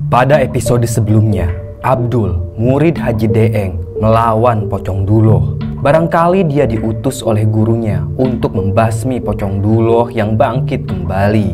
Pada episode sebelumnya, Abdul, murid Haji Deeng, melawan Pocong Duloh. Barangkali dia diutus oleh gurunya untuk membasmi Pocong Duloh yang bangkit kembali.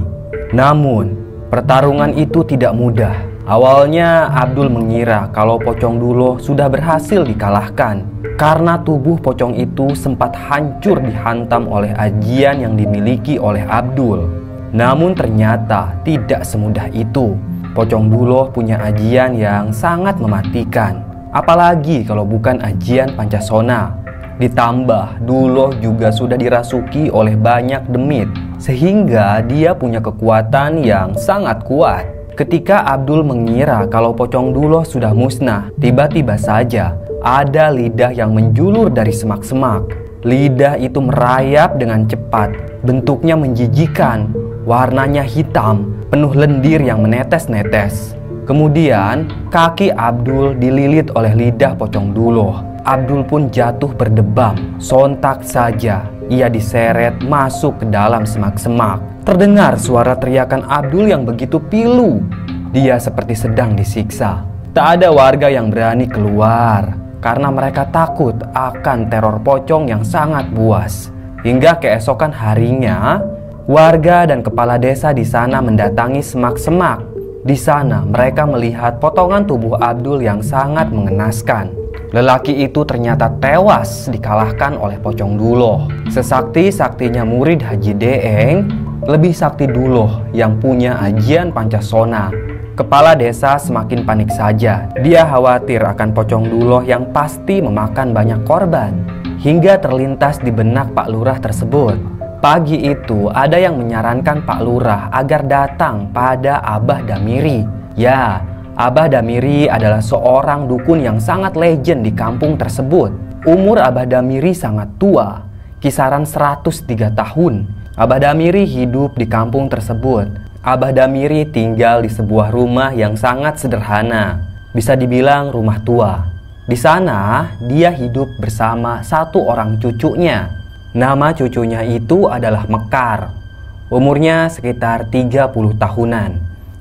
Namun, pertarungan itu tidak mudah. Awalnya Abdul mengira kalau Pocong Duloh sudah berhasil dikalahkan karena tubuh pocong itu sempat hancur dihantam oleh ajian yang dimiliki oleh Abdul. Namun ternyata tidak semudah itu. Pocong Duloh punya ajian yang sangat mematikan, apalagi kalau bukan ajian Pancasona. Ditambah Duloh juga sudah dirasuki oleh banyak demit, sehingga dia punya kekuatan yang sangat kuat. Ketika Abdul mengira kalau Pocong Duloh sudah musnah, tiba-tiba saja ada lidah yang menjulur dari semak-semak. Lidah itu merayap dengan cepat, bentuknya menjijikan, warnanya hitam, penuh lendir yang menetes-netes. Kemudian kaki Abdul dililit oleh lidah Pocong Duloh. Abdul pun jatuh berdebam. Sontak saja ia diseret masuk ke dalam semak-semak. Terdengar suara teriakan Abdul yang begitu pilu. Dia seperti sedang disiksa. Tak ada warga yang berani keluar karena mereka takut akan teror pocong yang sangat buas. Hingga keesokan harinya, warga dan kepala desa di sana mendatangi semak-semak. Di sana mereka melihat potongan tubuh Abdul yang sangat mengenaskan. Lelaki itu ternyata tewas dikalahkan oleh Pocong Duloh. Sesakti-saktinya murid Haji Deeng, lebih sakti Duloh yang punya ajian Pancasona. Kepala desa semakin panik saja. Dia khawatir akan Pocong Duloh yang pasti memakan banyak korban. Hingga terlintas di benak Pak Lurah tersebut. Pagi itu ada yang menyarankan Pak Lurah agar datang pada Abah Damiri. Ya, Abah Damiri adalah seorang dukun yang sangat legend di kampung tersebut. Umur Abah Damiri sangat tua, kisaran 103 tahun. Abah Damiri hidup di kampung tersebut. Abah Damiri tinggal di sebuah rumah yang sangat sederhana, bisa dibilang rumah tua. Di sana dia hidup bersama satu orang cucunya. Nama cucunya itu adalah Mekar. Umurnya sekitar 30 tahunan.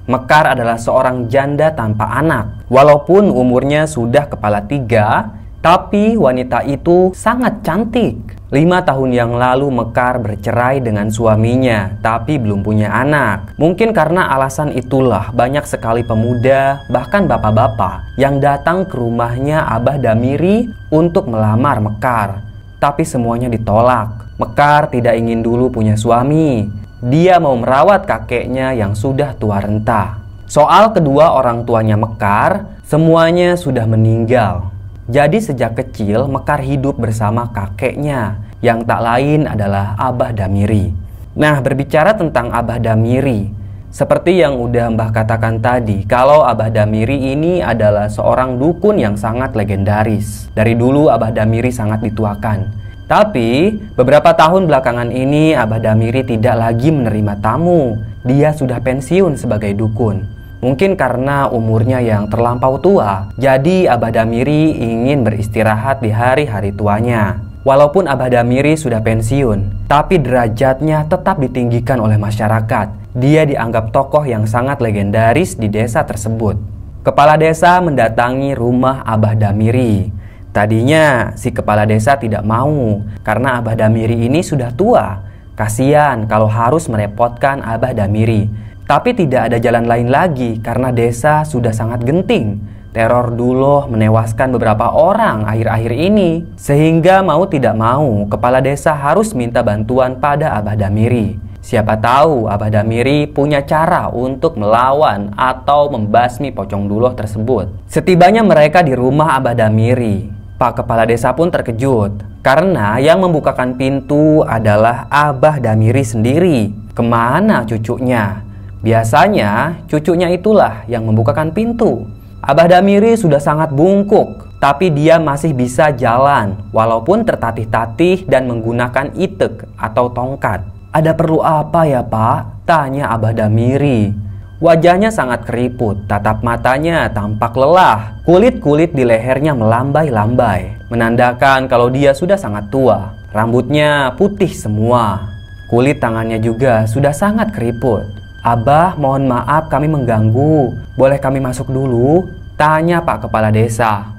Mekar adalah seorang janda tanpa anak. Walaupun umurnya sudah kepala 3, tapi wanita itu sangat cantik. 5 tahun yang lalu Mekar bercerai dengan suaminya, tapi belum punya anak. Mungkin karena alasan itulah banyak sekali pemuda, bahkan bapak-bapak, yang datang ke rumahnya Abah Damiri untuk melamar Mekar. Tapi semuanya ditolak. Mekar tidak ingin dulu punya suami. Dia mau merawat kakeknya yang sudah tua renta. Soal kedua orang tuanya Mekar, semuanya sudah meninggal. Jadi sejak kecil Mekar hidup bersama kakeknya, yang tak lain adalah Abah Damiri. Nah, berbicara tentang Abah Damiri, seperti yang udah Mbah katakan tadi, kalau Abah Damiri ini adalah seorang dukun yang sangat legendaris. Dari dulu Abah Damiri sangat dituakan. Tapi beberapa tahun belakangan ini Abah Damiri tidak lagi menerima tamu. Dia sudah pensiun sebagai dukun. Mungkin karena umurnya yang terlampau tua, jadi Abah Damiri ingin beristirahat di hari-hari tuanya. Walaupun Abah Damiri sudah pensiun, tapi derajatnya tetap ditinggikan oleh masyarakat. Dia dianggap tokoh yang sangat legendaris di desa tersebut. Kepala desa mendatangi rumah Abah Damiri. Tadinya si kepala desa tidak mau karena Abah Damiri ini sudah tua. Kasian kalau harus merepotkan Abah Damiri. Tapi tidak ada jalan lain lagi karena desa sudah sangat genting. Teror Duloh menewaskan beberapa orang akhir-akhir ini. Sehingga mau tidak mau kepala desa harus minta bantuan pada Abah Damiri. Siapa tahu Abah Damiri punya cara untuk melawan atau membasmi Pocong Duloh tersebut. Setibanya mereka di rumah Abah Damiri, Pak Kepala Desa pun terkejut karena yang membukakan pintu adalah Abah Damiri sendiri. Kemana cucunya? Biasanya cucunya itulah yang membukakan pintu. Abah Damiri sudah sangat bungkuk, tapi dia masih bisa jalan walaupun tertatih-tatih dan menggunakan itek atau tongkat. "Ada perlu apa ya, Pak?" tanya Abah Damiri. Wajahnya sangat keriput, tatap matanya tampak lelah. Kulit-kulit di lehernya melambai-lambai, menandakan kalau dia sudah sangat tua. Rambutnya putih semua. Kulit tangannya juga sudah sangat keriput. "Abah, mohon maaf kami mengganggu. Boleh kami masuk dulu?" tanya Pak Kepala Desa.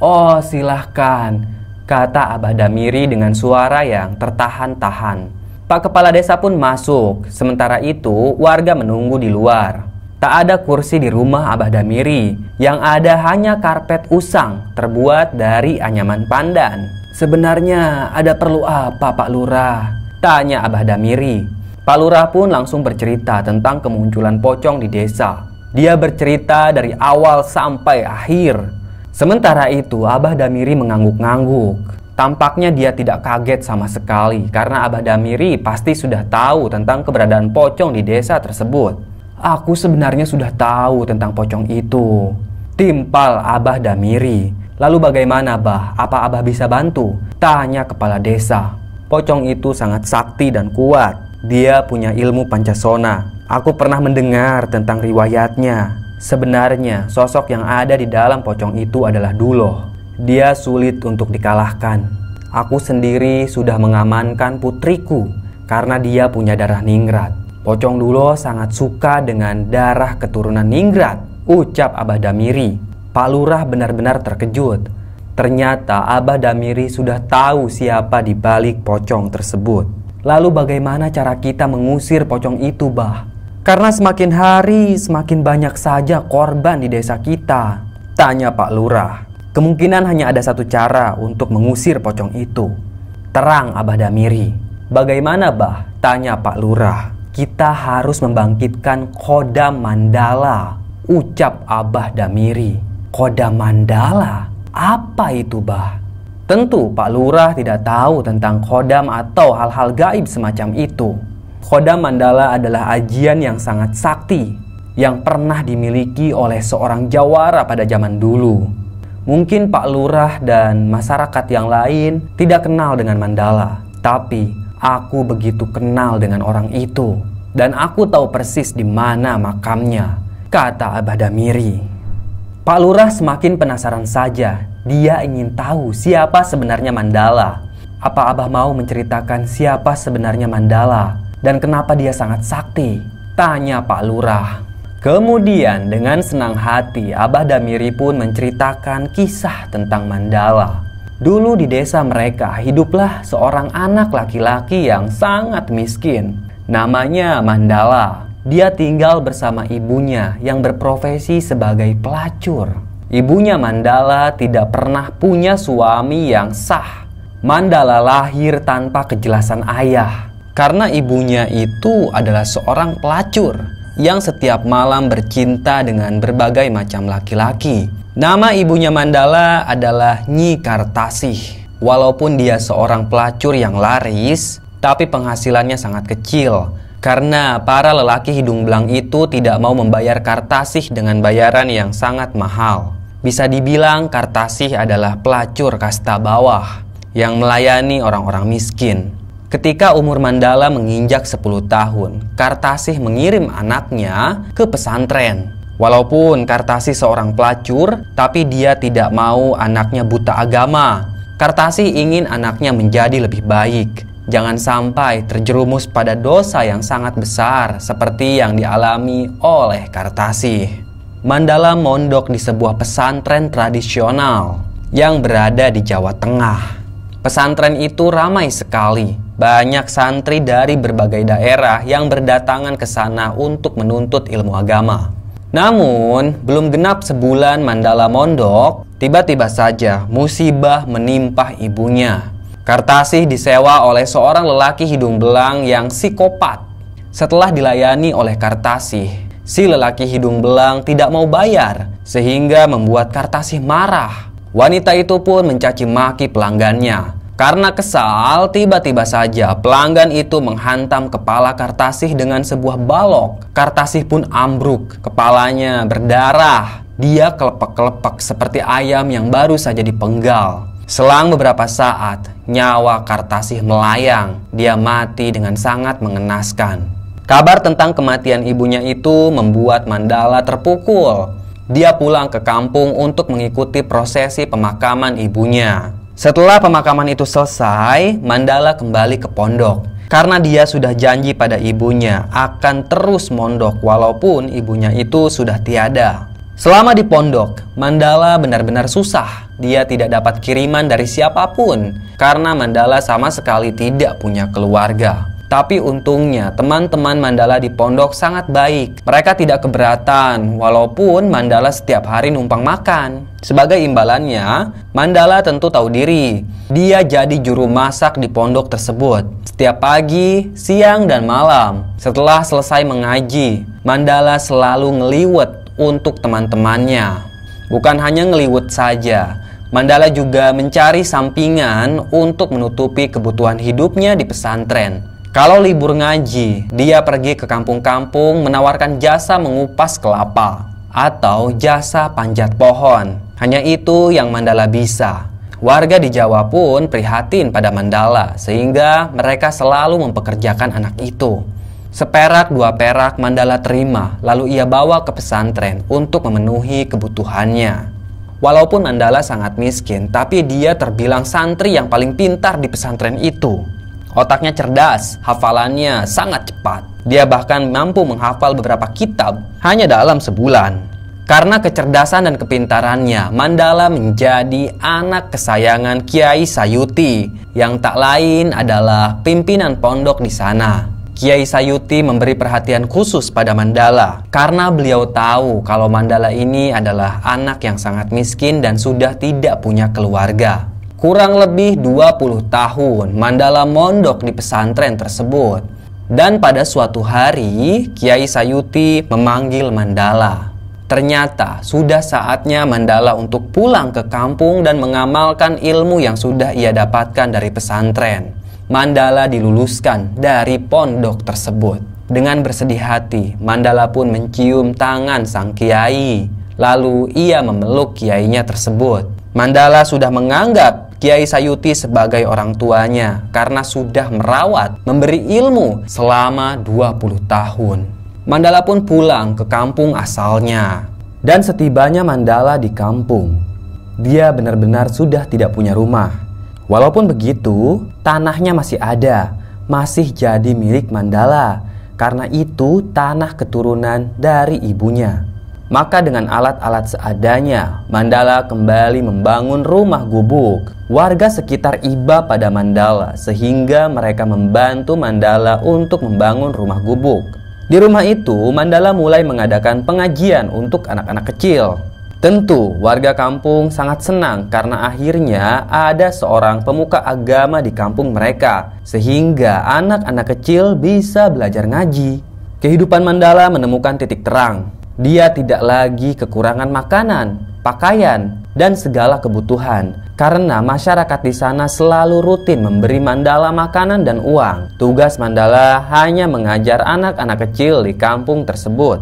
"Oh, silahkan," kata Abah Damiri dengan suara yang tertahan-tahan. Pak Kepala Desa pun masuk. Sementara itu, warga menunggu di luar. Tak ada kursi di rumah Abah Damiri. Yang ada hanya karpet usang terbuat dari anyaman pandan. "Sebenarnya ada perlu apa, Pak Lurah?" tanya Abah Damiri. Pak Lurah pun langsung bercerita tentang kemunculan pocong di desa. Dia bercerita dari awal sampai akhir. Sementara itu, Abah Damiri mengangguk-ngangguk. Tampaknya dia tidak kaget sama sekali karena Abah Damiri pasti sudah tahu tentang keberadaan pocong di desa tersebut. "Aku sebenarnya sudah tahu tentang pocong itu," timpal Abah Damiri. "Lalu bagaimana, Bah? Apa Abah bisa bantu?" tanya kepala desa. "Pocong itu sangat sakti dan kuat. Dia punya ilmu pancasona. Aku pernah mendengar tentang riwayatnya. Sebenarnya sosok yang ada di dalam pocong itu adalah Duloh. Dia sulit untuk dikalahkan. Aku sendiri sudah mengamankan putriku karena dia punya darah ningrat. Pocong Duloh sangat suka dengan darah keturunan ningrat," ucap Abah Damiri. Pak Lurah benar-benar terkejut. Ternyata Abah Damiri sudah tahu siapa di balik pocong tersebut. "Lalu bagaimana cara kita mengusir pocong itu, Bah? Karena semakin hari semakin banyak saja korban di desa kita," tanya Pak Lurah. "Kemungkinan hanya ada satu cara untuk mengusir pocong itu," terang Abah Damiri. "Bagaimana, Bah?" tanya Pak Lurah. "Kita harus membangkitkan Kodam Mandala," ucap Abah Damiri. "Kodam Mandala? Apa itu, Bah?" Tentu Pak Lurah tidak tahu tentang kodam atau hal-hal gaib semacam itu. Kodam Mandala adalah ajian yang sangat sakti yang pernah dimiliki oleh seorang jawara pada zaman dulu. Mungkin Pak Lurah dan masyarakat yang lain tidak kenal dengan Mandala, tapi aku begitu kenal dengan orang itu dan aku tahu persis di mana makamnya, kata Abah Damiri. Pak Lurah semakin penasaran saja. Dia ingin tahu siapa sebenarnya Mandala. Apa Abah mau menceritakan siapa sebenarnya Mandala dan kenapa dia sangat sakti? Tanya Pak Lurah. Kemudian dengan senang hati Abah Damiri pun menceritakan kisah tentang Mandala. Dulu di desa mereka hiduplah seorang anak laki-laki yang sangat miskin. Namanya Mandala. Dia tinggal bersama ibunya yang berprofesi sebagai pelacur. Ibunya Mandala tidak pernah punya suami yang sah. Mandala lahir tanpa kejelasan ayah karena ibunya itu adalah seorang pelacur yang setiap malam bercinta dengan berbagai macam laki-laki. Nama ibunya Mandala adalah Nyi Kartasih. Walaupun dia seorang pelacur yang laris, tapi penghasilannya sangat kecil karena para lelaki hidung belang itu tidak mau membayar Kartasih dengan bayaran yang sangat mahal. Bisa dibilang Kartasih adalah pelacur kasta bawah yang melayani orang-orang miskin. Ketika umur Mandala menginjak 10 tahun, Kartasih mengirim anaknya ke pesantren. Walaupun Kartasih seorang pelacur, tapi dia tidak mau anaknya buta agama. Kartasih ingin anaknya menjadi lebih baik. Jangan sampai terjerumus pada dosa yang sangat besar seperti yang dialami oleh Kartasih. Mandala mondok di sebuah pesantren tradisional yang berada di Jawa Tengah. Pesantren itu ramai sekali. Banyak santri dari berbagai daerah yang berdatangan ke sana untuk menuntut ilmu agama. Namun, belum genap sebulan Mandala mondok, tiba-tiba saja musibah menimpa ibunya. Kartasih disewa oleh seorang lelaki hidung belang yang psikopat. Setelah dilayani oleh Kartasih, si lelaki hidung belang tidak mau bayar sehingga membuat Kartasih marah. Wanita itu pun mencaci maki pelanggannya. Karena kesal, tiba-tiba saja pelanggan itu menghantam kepala Kartasih dengan sebuah balok. Kartasih pun ambruk, kepalanya berdarah. Dia kelepek-kelepek seperti ayam yang baru saja dipenggal. Selang beberapa saat, nyawa Kartasih melayang. Dia mati dengan sangat mengenaskan. Kabar tentang kematian ibunya itu membuat Mandala terpukul. Dia pulang ke kampung untuk mengikuti prosesi pemakaman ibunya. Setelah pemakaman itu selesai, Mandala kembali ke pondok. Karena dia sudah janji pada ibunya akan terus mondok walaupun ibunya itu sudah tiada. Selama di pondok, Mandala benar-benar susah. Dia tidak dapat kiriman dari siapapun karena Mandala sama sekali tidak punya keluarga. Tapi untungnya teman-teman Mandala di pondok sangat baik. Mereka tidak keberatan walaupun Mandala setiap hari numpang makan. Sebagai imbalannya, Mandala tentu tahu diri. Dia jadi juru masak di pondok tersebut. Setiap pagi, siang, dan malam. Setelah selesai mengaji, Mandala selalu ngeliwet untuk teman-temannya. Bukan hanya ngeliwet saja, Mandala juga mencari sampingan untuk menutupi kebutuhan hidupnya di pesantren. Kalau libur ngaji, dia pergi ke kampung-kampung menawarkan jasa mengupas kelapa atau jasa panjat pohon. Hanya itu yang Mandala bisa. Warga di Jawa pun prihatin pada Mandala sehingga mereka selalu mempekerjakan anak itu. Seperak dua perak Mandala terima, lalu ia bawa ke pesantren untuk memenuhi kebutuhannya. Walaupun Mandala sangat miskin, tapi dia terbilang santri yang paling pintar di pesantren itu. Otaknya cerdas, hafalannya sangat cepat. Dia bahkan mampu menghafal beberapa kitab hanya dalam sebulan. Karena kecerdasan dan kepintarannya, Mandala menjadi anak kesayangan Kiai Sayuti, yang tak lain adalah pimpinan pondok di sana. Kiai Sayuti memberi perhatian khusus pada Mandala karena beliau tahu kalau Mandala ini adalah anak yang sangat miskin dan sudah tidak punya keluarga. Kurang lebih 20 tahun Mandala mondok di pesantren tersebut. Dan pada suatu hari, Kiai Sayuti memanggil Mandala. Ternyata sudah saatnya Mandala untuk pulang ke kampung dan mengamalkan ilmu yang sudah ia dapatkan dari pesantren. Mandala diluluskan dari pondok tersebut. Dengan bersedih hati, Mandala pun mencium tangan sang kiai. Lalu ia memeluk kiainya tersebut. Mandala sudah menganggap Kiai Sayuti sebagai orang tuanya karena sudah merawat, memberi ilmu selama 20 tahun. Mandala pun pulang ke kampung asalnya. Dan setibanya Mandala di kampung, dia benar-benar sudah tidak punya rumah. Walaupun begitu, tanahnya masih ada, masih jadi milik Mandala. Karena itu tanah keturunan dari ibunya. Maka dengan alat-alat seadanya, Mandala kembali membangun rumah gubuk. Warga sekitar iba pada Mandala sehingga mereka membantu Mandala untuk membangun rumah gubuk. Di rumah itu, Mandala mulai mengadakan pengajian untuk anak-anak kecil. Tentu warga kampung sangat senang karena akhirnya ada seorang pemuka agama di kampung mereka, sehingga anak-anak kecil bisa belajar ngaji. Kehidupan Mandala menemukan titik terang. Dia tidak lagi kekurangan makanan, pakaian, dan segala kebutuhan karena masyarakat di sana selalu rutin memberi Mandala makanan dan uang. Tugas Mandala hanya mengajar anak-anak kecil di kampung tersebut.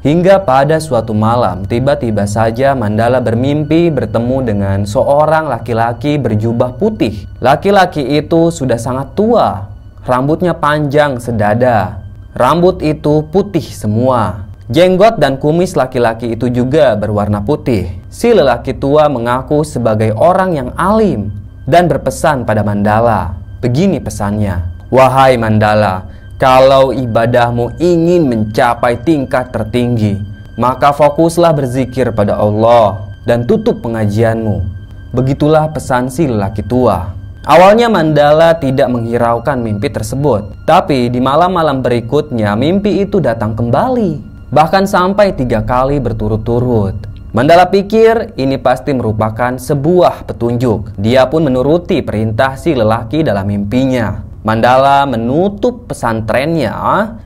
Hingga pada suatu malam, tiba-tiba saja Mandala bermimpi bertemu dengan seorang laki-laki berjubah putih. Laki-laki itu sudah sangat tua, rambutnya panjang sedada. Rambut itu putih semua. Jenggot dan kumis laki-laki itu juga berwarna putih. Si lelaki tua mengaku sebagai orang yang alim dan berpesan pada Mandala. Begini pesannya, "Wahai Mandala, kalau ibadahmu ingin mencapai tingkat tertinggi, maka fokuslah berzikir pada Allah dan tutup pengajianmu." Begitulah pesan si lelaki tua. Awalnya Mandala tidak menghiraukan mimpi tersebut. Tapi di malam-malam berikutnya mimpi itu datang kembali. Bahkan sampai 3 kali berturut-turut. Mandala pikir ini pasti merupakan sebuah petunjuk. Dia pun menuruti perintah si lelaki dalam mimpinya. Mandala menutup pesantrennya,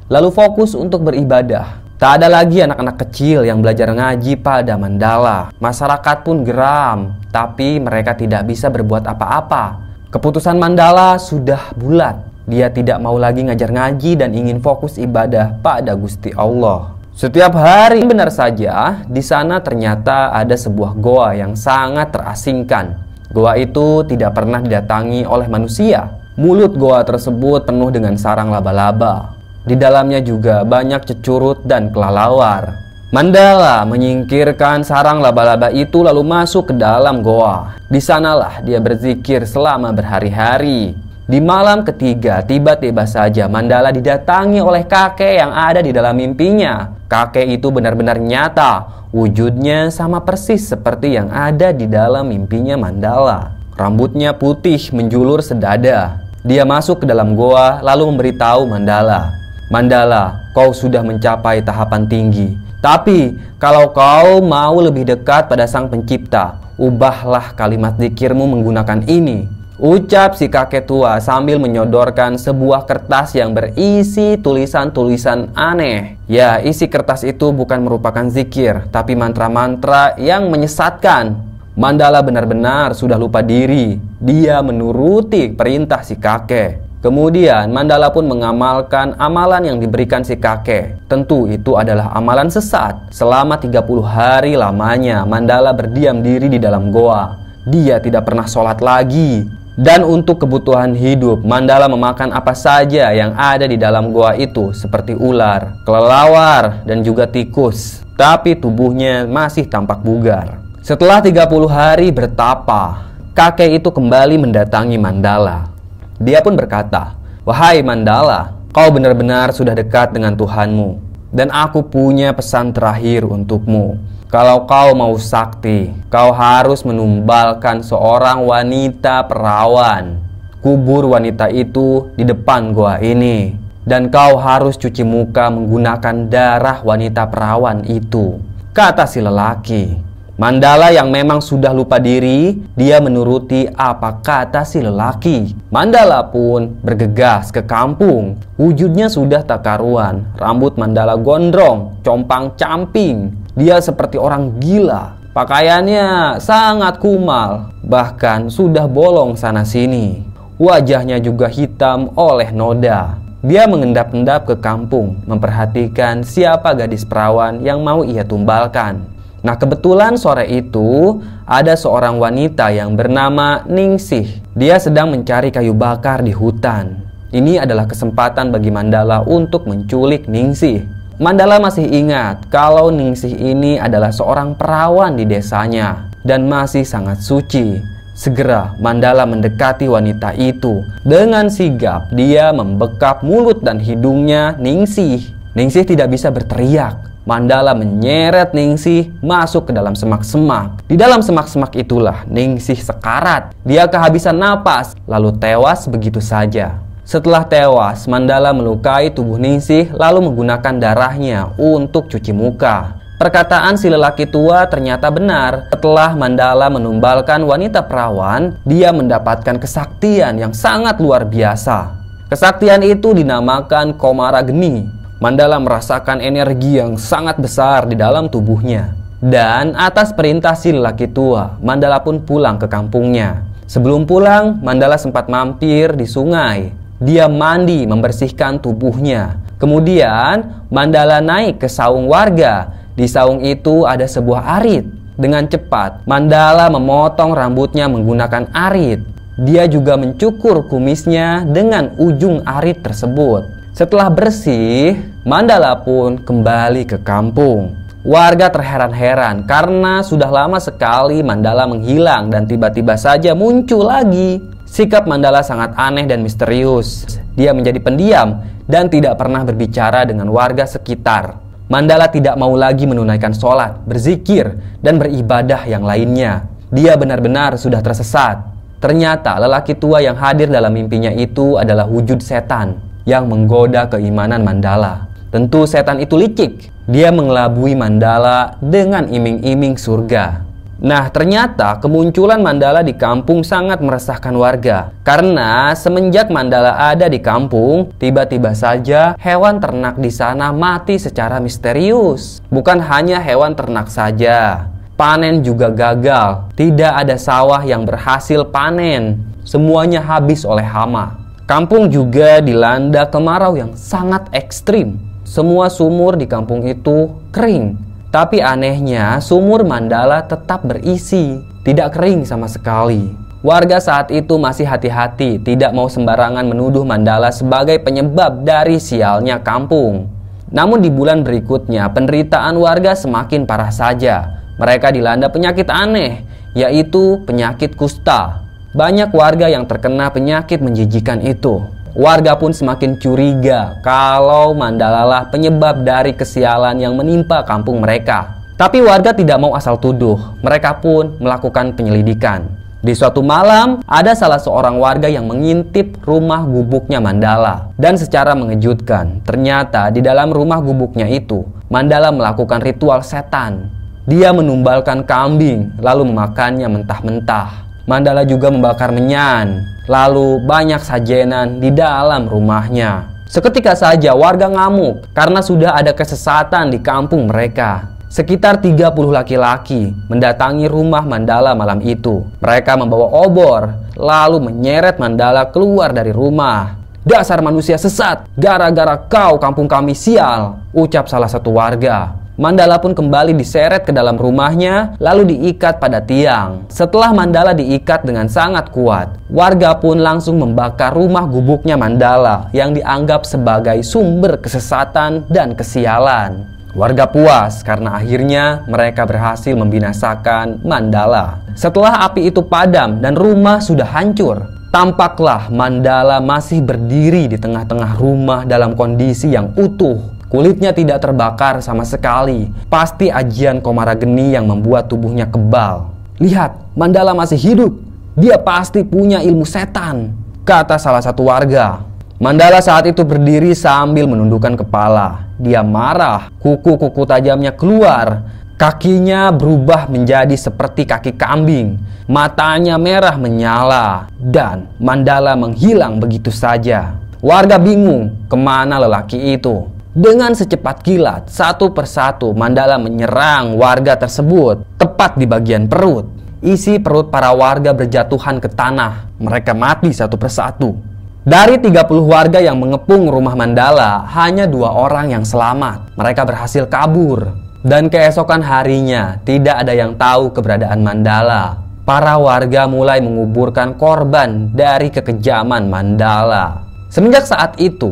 lalu fokus untuk beribadah. Tak ada lagi anak-anak kecil yang belajar ngaji pada Mandala. Masyarakat pun geram, tapi mereka tidak bisa berbuat apa-apa. Keputusan Mandala sudah bulat. Dia tidak mau lagi ngajar ngaji dan ingin fokus ibadah pada Gusti Allah. Setiap hari benar saja, di sana ternyata ada sebuah goa yang sangat terasingkan. Goa itu tidak pernah didatangi oleh manusia. Mulut goa tersebut penuh dengan sarang laba-laba. Di dalamnya juga banyak cecurut dan kelelawar. Mandala menyingkirkan sarang laba-laba itu lalu masuk ke dalam goa. Di sanalah dia berzikir selama berhari-hari. Di malam ketiga, tiba-tiba saja Mandala didatangi oleh kakek yang ada di dalam mimpinya. Kakek itu benar-benar nyata. Wujudnya sama persis seperti yang ada di dalam mimpinya Mandala. Rambutnya putih menjulur sedada. Dia masuk ke dalam goa lalu memberitahu Mandala, "Mandala, kau sudah mencapai tahapan tinggi. Tapi kalau kau mau lebih dekat pada Sang Pencipta, ubahlah kalimat zikirmu menggunakan ini," ucap si kakek tua sambil menyodorkan sebuah kertas yang berisi tulisan-tulisan aneh. Ya, isi kertas itu bukan merupakan zikir, tapi mantra-mantra yang menyesatkan. Mandala benar-benar sudah lupa diri. Dia menuruti perintah si kakek. Kemudian Mandala pun mengamalkan amalan yang diberikan si kakek. Tentu itu adalah amalan sesat. Selama 30 hari lamanya Mandala berdiam diri di dalam goa. Dia tidak pernah sholat lagi. Dan untuk kebutuhan hidup, Mandala memakan apa saja yang ada di dalam goa itu, seperti ular, kelelawar, dan juga tikus. Tapi tubuhnya masih tampak bugar. Setelah 30 hari bertapa, kakek itu kembali mendatangi Mandala. Dia pun berkata, "Wahai Mandala, kau benar-benar sudah dekat dengan Tuhanmu. Dan aku punya pesan terakhir untukmu. Kalau kau mau sakti, kau harus menumbalkan seorang wanita perawan. Kubur wanita itu di depan goa ini. Dan kau harus cuci muka menggunakan darah wanita perawan itu," kata si lelaki. Mandala yang memang sudah lupa diri, dia menuruti apa kata si lelaki. Mandala pun bergegas ke kampung. Wujudnya sudah tak karuan. Rambut Mandala gondrong, compang-camping. Dia seperti orang gila. Pakaiannya sangat kumal, bahkan sudah bolong sana-sini. Wajahnya juga hitam oleh noda. Dia mengendap-endap ke kampung, memperhatikan siapa gadis perawan yang mau ia tumbalkan. Nah, kebetulan sore itu ada seorang wanita yang bernama Ningsih. Dia sedang mencari kayu bakar di hutan. Ini adalah kesempatan bagi Mandala untuk menculik Ningsih. Mandala masih ingat kalau Ningsih ini adalah seorang perawan di desanya dan masih sangat suci. Segera Mandala mendekati wanita itu. Dengan sigap dia membekap mulut dan hidungnya Ningsih. Ningsih tidak bisa berteriak. Mandala menyeret Ningsih masuk ke dalam semak-semak. Di dalam semak-semak itulah Ningsih sekarat. Dia kehabisan napas, lalu tewas begitu saja. Setelah tewas, Mandala melukai tubuh Ningsih lalu menggunakan darahnya untuk cuci muka. Perkataan si lelaki tua ternyata benar. Setelah Mandala menumbalkan wanita perawan, dia mendapatkan kesaktian yang sangat luar biasa. Kesaktian itu dinamakan Komaragni. Mandala merasakan energi yang sangat besar di dalam tubuhnya. Dan atas perintah si lelaki tua, Mandala pun pulang ke kampungnya. Sebelum pulang, Mandala sempat mampir di sungai. Dia mandi membersihkan tubuhnya. Kemudian Mandala naik ke saung warga. Di saung itu ada sebuah arit. Dengan cepat, Mandala memotong rambutnya menggunakan arit. Dia juga mencukur kumisnya dengan ujung arit tersebut. Setelah bersih, Mandala pun kembali ke kampung. Warga terheran-heran karena sudah lama sekali Mandala menghilang dan tiba-tiba saja muncul lagi. Sikap Mandala sangat aneh dan misterius. Dia menjadi pendiam dan tidak pernah berbicara dengan warga sekitar. Mandala tidak mau lagi menunaikan sholat, berzikir, dan beribadah yang lainnya. Dia benar-benar sudah tersesat. Ternyata lelaki tua yang hadir dalam mimpinya itu adalah wujud setan yang menggoda keimanan Mandala. Tentu setan itu licik. Dia mengelabui Mandala dengan iming-iming surga. Nah, ternyata kemunculan Mandala di kampung sangat meresahkan warga. Karena semenjak Mandala ada di kampung, tiba-tiba saja hewan ternak di sana mati secara misterius. Bukan hanya hewan ternak saja, panen juga gagal. Tidak ada sawah yang berhasil panen. Semuanya habis oleh hama. Kampung juga dilanda kemarau yang sangat ekstrim. Semua sumur di kampung itu kering. Tapi anehnya sumur Mandala tetap berisi, tidak kering sama sekali. Warga saat itu masih hati-hati, tidak mau sembarangan menuduh Mandala sebagai penyebab dari sialnya kampung. Namun di bulan berikutnya penderitaan warga semakin parah saja. Mereka dilanda penyakit aneh, yaitu penyakit kusta. banyak warga yang terkena penyakit menjijikan itu. Warga pun semakin curiga kalau Mandala lah penyebab dari kesialan yang menimpa kampung mereka. Tapi warga tidak mau asal tuduh. Mereka pun melakukan penyelidikan. Di suatu malam, ada salah seorang warga yang mengintip rumah gubuknya Mandala. Dan secara mengejutkan, ternyata di dalam rumah gubuknya itu, Mandala melakukan ritual setan. Dia menumbalkan kambing, lalu memakannya mentah-mentah. Mandala juga membakar menyan, lalu banyak sajenan di dalam rumahnya. Seketika saja warga ngamuk karena sudah ada kesesatan di kampung mereka. Sekitar 30 laki-laki mendatangi rumah Mandala malam itu. Mereka membawa obor, lalu menyeret Mandala keluar dari rumah. "Dasar manusia sesat, gara-gara kau kampung kami sial," ucap salah satu warga. Mandala pun kembali diseret ke dalam rumahnya, lalu diikat pada tiang. Setelah Mandala diikat dengan sangat kuat, warga pun langsung membakar rumah gubuknya Mandala yang dianggap sebagai sumber kesesatan dan kesialan. Warga puas karena akhirnya mereka berhasil membinasakan Mandala. Setelah api itu padam dan rumah sudah hancur, tampaklah Mandala masih berdiri di tengah-tengah rumah dalam kondisi yang utuh. Kulitnya tidak terbakar sama sekali. Pasti ajian Komarageni yang membuat tubuhnya kebal. "Lihat, Mandala masih hidup. Dia pasti punya ilmu setan," kata salah satu warga. Mandala saat itu berdiri sambil menundukkan kepala. Dia marah, kuku-kuku tajamnya keluar. Kakinya berubah menjadi seperti kaki kambing. Matanya merah menyala. Dan Mandala menghilang begitu saja. Warga bingung kemana lelaki itu. Dengan secepat kilat, satu persatu Mandala menyerang warga tersebut, tepat di bagian perut. Isi perut para warga berjatuhan ke tanah. Mereka mati satu persatu. Dari 30 warga yang mengepung rumah Mandala, hanya 2 orang yang selamat. Mereka berhasil kabur. Dan keesokan harinya, tidak ada yang tahu keberadaan Mandala. Para warga mulai menguburkan korban dari kekejaman Mandala. Semenjak saat itu,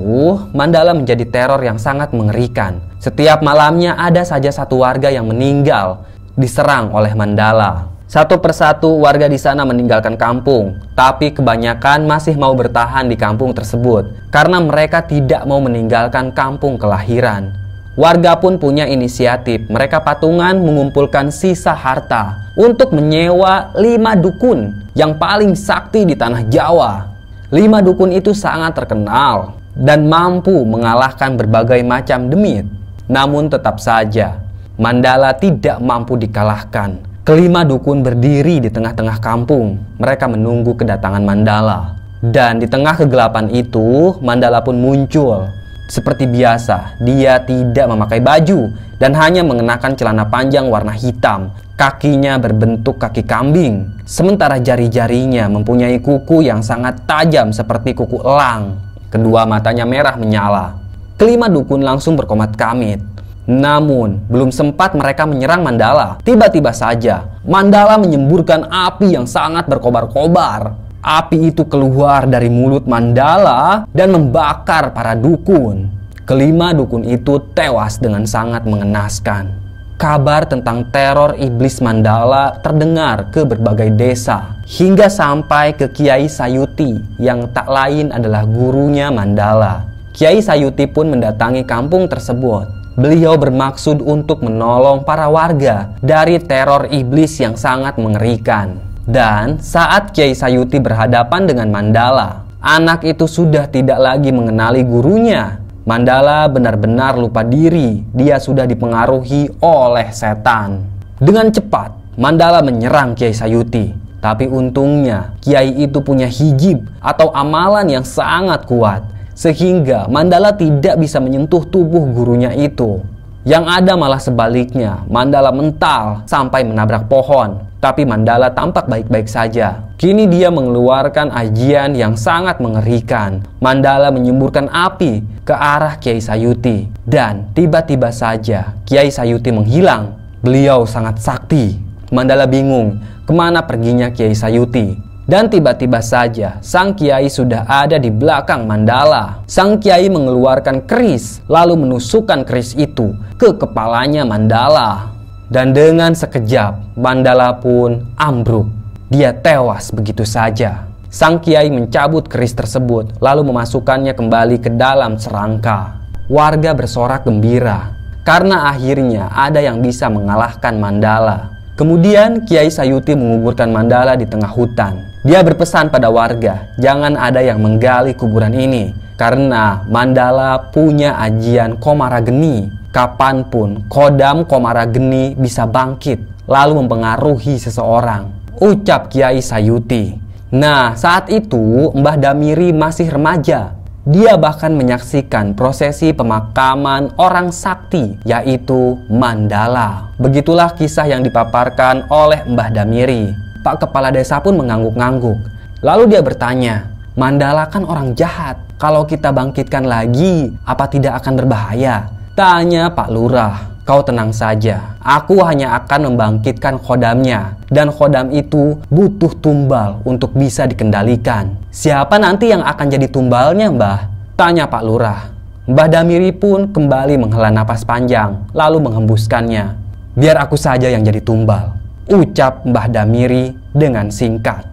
Mandala menjadi teror yang sangat mengerikan. Setiap malamnya ada saja satu warga yang meninggal diserang oleh Mandala. Satu persatu warga di sana meninggalkan kampung, tapi kebanyakan masih mau bertahan di kampung tersebut karena mereka tidak mau meninggalkan kampung kelahiran. Warga pun punya inisiatif. Mereka patungan mengumpulkan sisa harta untuk menyewa 5 dukun yang paling sakti di tanah Jawa. 5 dukun itu sangat terkenal dan mampu mengalahkan berbagai macam demit. Namun tetap saja Mandala tidak mampu dikalahkan. Kelima dukun berdiri di tengah-tengah kampung. Mereka menunggu kedatangan Mandala. Dan di tengah kegelapan itu, Mandala pun muncul. Seperti biasa, dia tidak memakai baju dan hanya mengenakan celana panjang warna hitam. Kakinya berbentuk kaki kambing, sementara jari-jarinya mempunyai kuku yang sangat tajam seperti kuku elang. Kedua matanya merah menyala. Kelima dukun langsung berkomat-kamit. Namun, belum sempat mereka menyerang Mandala, tiba-tiba saja Mandala menyemburkan api yang sangat berkobar-kobar. Api itu keluar dari mulut Mandala dan membakar para dukun. Kelima dukun itu tewas dengan sangat mengenaskan. Kabar tentang teror iblis Mandala terdengar ke berbagai desa, hingga sampai ke Kiai Sayuti yang tak lain adalah gurunya Mandala. Kiai Sayuti pun mendatangi kampung tersebut. Beliau bermaksud untuk menolong para warga dari teror iblis yang sangat mengerikan. Dan saat Kiai Sayuti berhadapan dengan Mandala, anak itu sudah tidak lagi mengenali gurunya. Mandala benar-benar lupa diri. Dia sudah dipengaruhi oleh setan. Dengan cepat, Mandala menyerang Kiai Sayuti. Tapi untungnya, Kiai itu punya hijib atau amalan yang sangat kuat. Sehingga Mandala tidak bisa menyentuh tubuh gurunya itu. Yang ada malah sebaliknya, Mandala mental sampai menabrak pohon. Tapi Mandala tampak baik-baik saja. Kini dia mengeluarkan ajian yang sangat mengerikan. Mandala menyemburkan api ke arah Kiai Sayuti. Dan tiba-tiba saja Kiai Sayuti menghilang. Beliau sangat sakti. Mandala bingung kemana perginya Kiai Sayuti. Dan tiba-tiba saja sang Kiai sudah ada di belakang Mandala. Sang Kiai mengeluarkan keris, lalu menusukkan keris itu ke kepalanya Mandala. Dan dengan sekejap Mandala pun ambruk. dia tewas begitu saja. Sang kiai mencabut keris tersebut lalu memasukkannya kembali ke dalam serangka. Warga bersorak gembira karena akhirnya ada yang bisa mengalahkan Mandala. Kemudian Kiai Sayuti menguburkan Mandala di tengah hutan. Dia berpesan pada warga, jangan ada yang menggali kuburan ini karena Mandala punya ajian Komarageni. Kapanpun kodam Komarageni bisa bangkit lalu mempengaruhi seseorang, ucap Kiai Sayuti. Nah, saat itu Mbah Damiri masih remaja. Dia bahkan menyaksikan prosesi pemakaman orang sakti, yaitu Mandala. Begitulah kisah yang dipaparkan oleh Mbah Damiri. Pak Kepala Desa pun mengangguk-ngangguk. Lalu dia bertanya, Mandala kan orang jahat. Kalau kita bangkitkan lagi, apa tidak akan berbahaya? Tanya Pak Lurah. Kau tenang saja, aku hanya akan membangkitkan khodamnya. Dan khodam itu butuh tumbal untuk bisa dikendalikan. Siapa nanti yang akan jadi tumbalnya, Mbah? Tanya Pak Lurah. Mbah Damiri pun kembali menghela napas panjang, lalu menghembuskannya. Biar aku saja yang jadi tumbal, ucap Mbah Damiri dengan singkat.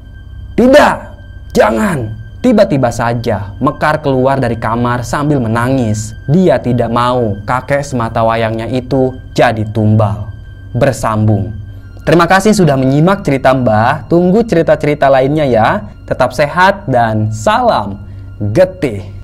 Tidak, jangan. Tiba-tiba saja Mekar keluar dari kamar sambil menangis. Dia tidak mau kakek sematawayangnya itu jadi tumbal. Bersambung. Terima kasih sudah menyimak cerita Mbah. Tunggu cerita-cerita lainnya ya. Tetap sehat dan salam getih.